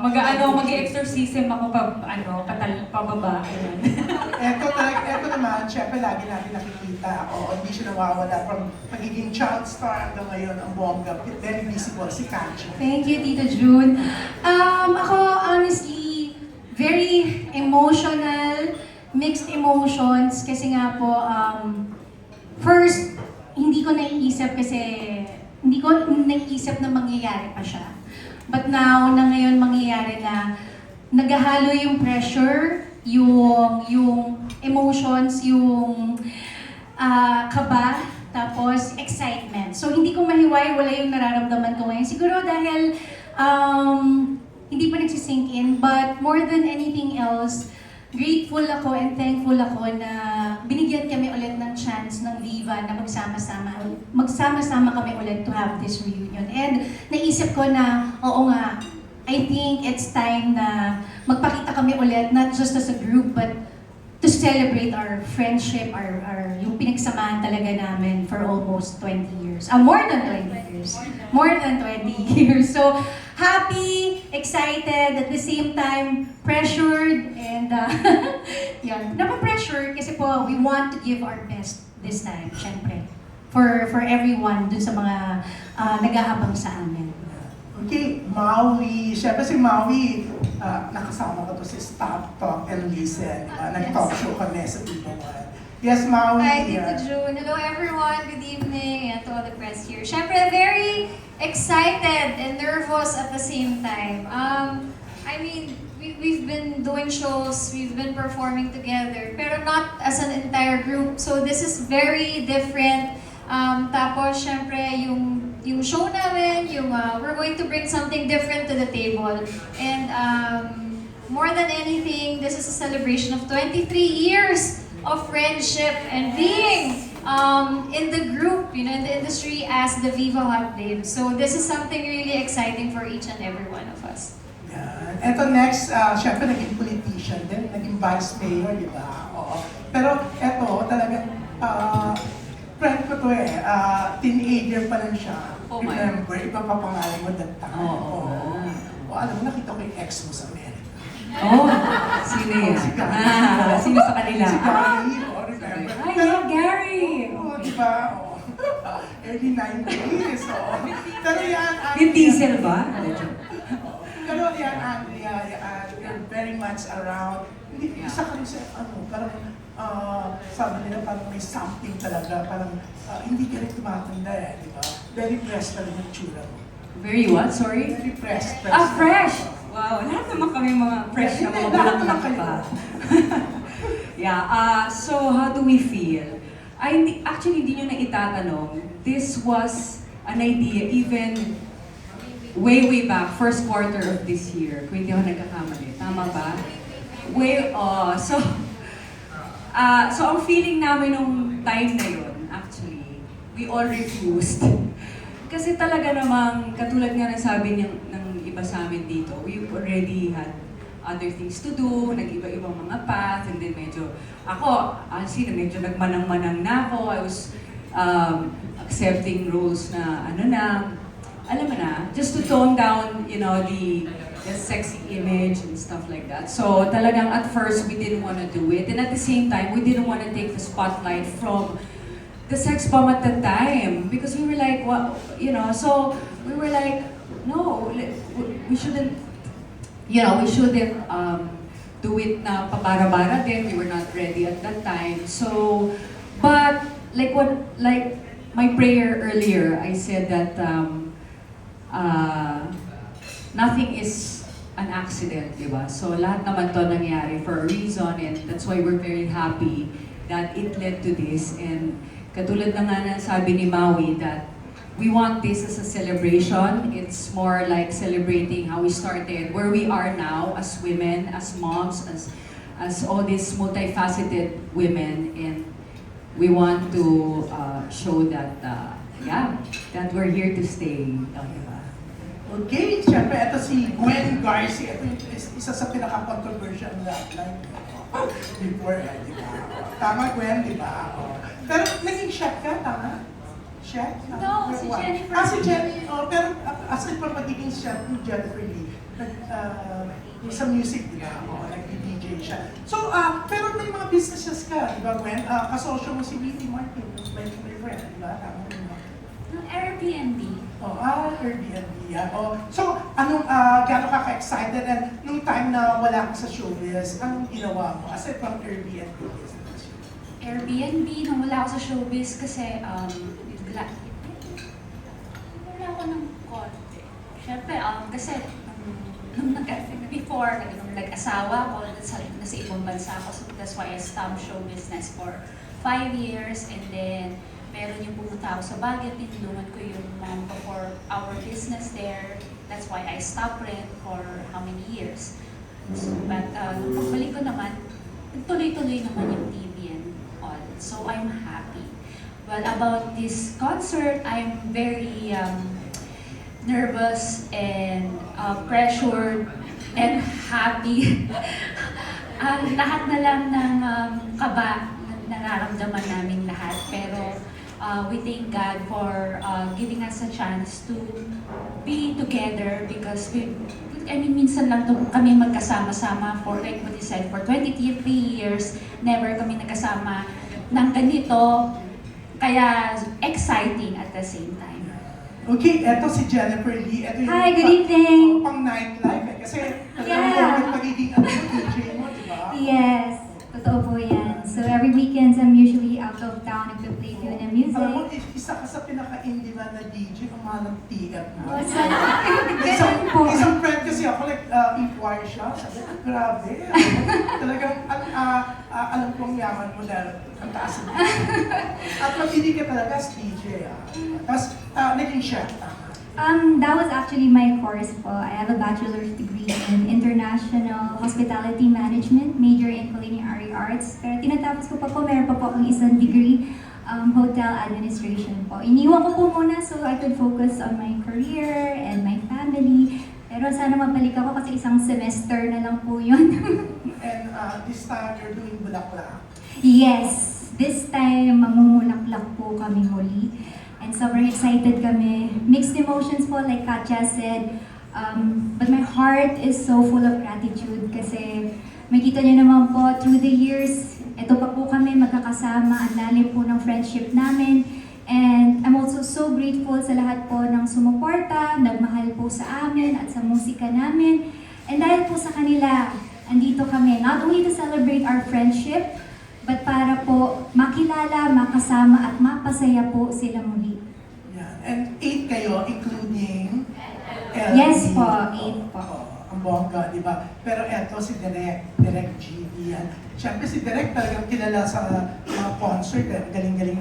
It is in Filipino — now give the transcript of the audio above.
Mag-exorcism ako pababa. Eto naman, syempre lagi natin nakikita, hindi siya nawawala from pagiging child star hanggang ngayon, ang bongga, very visible, si Kancha. Thank you, Tita June. Ako, honestly, very emotional, mixed emotions, kasi nga po, first, hindi ko naiisip na mangyayari pa siya. But now, na ngayon mangyayari na, naghahalo yung pressure, yung emotions, yung kaba, tapos excitement. So hindi ko mahiwalay yung nararamdaman ko ngayon. Siguro dahil hindi pa nagsisink in, but more than anything else, grateful ako and thankful ako na binigyan kami ulit ng chance ng Viva na magsama-sama kami ulit to have this reunion. And naisip ko na, oo nga, I think it's time na magpakita kami ulit, not just as a group, but to celebrate our friendship, yung pinagsamahan talaga namin for almost 20 years. More than 20 years. More than 20 years. So, happy, excited, at the same time, pressured, and yun. Napapressure kasi po, we want to give our best this time, syempre. For everyone, dun sa mga nag-aabang sa amin. Okay, Maui. Siyempre si Maui, nakasama ko to si Stop, Talk, and Listen. Nag-talk show kami sa Tito One. Yes, Maui. Hi, Tita June. Hello, everyone. Good evening, and to all the press here. Siyempre, very excited and nervous at the same time. I mean, we've been doing shows, we've been performing together, pero not as an entire group. So this is very different. Tapos, syempre, yung show namin, we're going to bring something different to the table. And more than anything, this is a celebration of 23 years of friendship and being in the group, in the industry as the Viva Hot Babes. So this is something really exciting for each and every one of us. Yan. Eto next, syempre naging politician din, naging vice mayor, di ba? Oo. Pero eto, talaga, friend ko to teenager pa lang siya. Oh my. Remember, iba pa pangalan mo that time. Oo. Alam mo, nakita ko yung ex mo sa Amerika. Oh, sino yan? Si Gary. Sino sa kanila? Si Gary, remember? Ay, yeah, Gary! Oo, di ba? Early 90s, Pero yan, Vin Diesel ba? Pero yan, Andrea, you're very much around. Isa ka rin sa, parang, sabi nila parang may something talaga, parang hindi ka rin tumatanda di ba? Very pressed talaga yung tsura mo. Very what? Sorry? Very pressed. Fresh! Wow, lahat naman kami mga fresh na mga bulaklak pa. Yeah, so how do we feel? Actually, hindi nyo na itatanong. This was an idea even way back, first quarter of this year. Kung hindi ako nagkakamali. Tama ba? So ang feeling namin nung time na yun, actually, we all refused. Kasi talaga namang, katulad nga ng sabi ng iba sa amin dito, we already had other things to do, nag-iba-ibang mga path, and then medyo, ako, medyo nagmanang-manang na ako. I was accepting roles na, alam mo na, just to tone down, the sexy image and stuff like that. So talagang at first, we didn't want to do it. And at the same time, we didn't want to take the spotlight from the sex bomb at the time. Because we were like, so we were like, no, we shouldn't, we shouldn't do it na pabara-bara din. We were not ready at that time. So, but like my prayer earlier, I said that nothing is an accident, di ba? So lahat naman to nangyari for a reason, and that's why we're very happy that it led to this. And katulad na nga na sabi ni Maui that we want this as a celebration. It's more like celebrating how we started, where we are now as women, as moms, as all these multifaceted women, and we want to show that, that we're here to stay. Okay, siyempre, ito si Gwen Garcia. Ito yung isa sa pinaka-controversial na before, di ba? Tama, Gwen, di ba? Pero naging chef ka, tama? Chef? No, si Jennifer. Si Jenny. Pero aside from magiging chef ni Jennifer Lee, sa music, di ba? O, nag-DJ siya. So, pero may mga businesses ka, di ba, Gwen? Kasosyo mo si Witty Martin, my friend, di ba? Tama mo ba? Airbnb. Airbnb, yeah. So, gano'n ka ka-excited and nung time na wala ka sa showbiz, anong ginawa mo? Aside from Airbnb business. Airbnb, nung wala ako sa showbiz kasi wala ako ng konti. Siyempre, kasi nung nag-asawa ko, nasa ibang bansa ako, so that's why I stopped show business for 5 years, and then meron yung pumunta ako sa Baguio, tinulungan ko yung mom ko for our business there. That's why I stopped rent for how many years. So, but nung pagbalik ko naman, tuloy-tuloy naman yung TV and all. So I'm happy. But about this concert, I'm very nervous and pressured and happy. Lahat na lang ng kaba na nararamdaman namin lahat. Pero we thank God for giving us a chance to be together because minsan lang kami magkasama-sama for, like what you said, for 23 years, never kami nagkasama ng ganito. Kaya exciting at the same time. Okay, eto si Jennifer Lee. Eto yung Hi, good evening. pang nightlife eh. Kasi Yeah. yung pagiging DJ mo, di ba? Yes, totoo po yan. So every weekends, I'm usually out of town nagpe-play ko ng music. Alam mo, isa ka sa pinaka-indie man na DJ, umalang TF mo. Oh, sana. Isang friend kasi ako, inquire siya. Sabi, grabe. Talagang, alam kong yaman mo dahil ang taas mo. At mag-hindi ka talaga as DJ. Tapos, naging chef. That was actually my course po. I have a bachelor's degree in International Hospitality Management, major in Culinary Arts. Pero tinatapos ko pa po, meron pa po akong isang degree, Hotel Administration po. Iniwan ko po muna so I could focus on my career and my family. Pero sana mabalik ako kasi isang semester na lang po yun. And this time, you're doing bulaklak. Yes, this time mamumulaklak po kami muli. And sobrang excited kami. Mixed emotions po, like Katja said. But my heart is so full of gratitude kasi makita niyo naman po, through the years, ito pa po kami magkakasama. Ang lalim po ng friendship namin. And I'm also so grateful sa lahat po ng sumuporta, nagmahal po sa amin at sa musika namin. And dahil po sa kanila, andito kami, not only to celebrate our friendship, but para po makilala, makasama at mapasaya po sila muli. Yan. And 8 kayo, including LG. Yes po, 8 po. Ang bongga, di ba? Pero eto si Direk G. Yan. Siyempre si Direk talagang kilala sa mga concert. Galing-galing